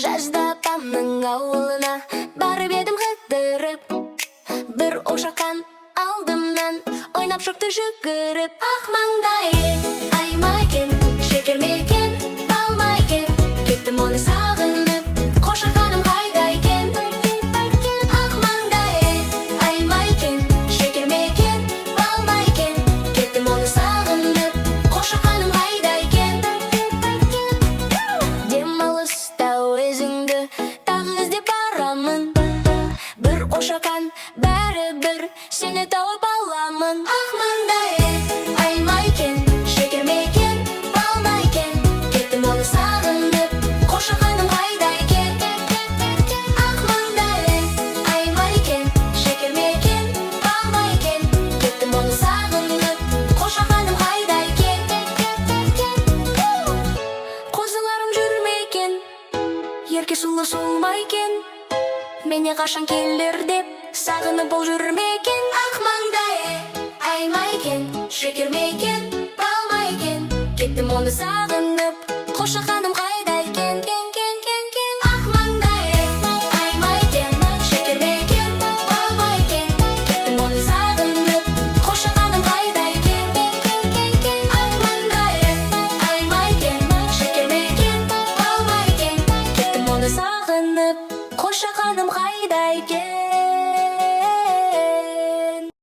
Жазда апамның ауылына барып едім қыдырып, бір ошақтан алдымнан ойнап шықты жүгіріп. Ақ маңдайы ай майкен, шекер мекен, бал майкен, кеттім оны сағынып, қошақаным қайда екен? Ақ маңдайы ай майкен, шекер мекен, бал майкен, кеттім оны сағынып, қошақаным қайда екен? Демалыста өзіңді тағы іздеп барамын, бір ошақан бәрібір сені тауып аламын. Ақ маңдайы ай майкен, шекер мекен, бал майкен, кеттім оны сағынып, қошақаным қайда екен? Ақ маңдайы ай майкен, шекер мекен, бал майкен, кеттім оны сағынып, қошақаным қайда екен? Қозыларым жүр ме екен, ерке сұлу сол ма екен? Мене қашан келер деп сағынып ол жүр ме екен? Ақ маңдайы ай майкен, шекер мекен, бал майкен, кеттім оны сағынып, қошақаным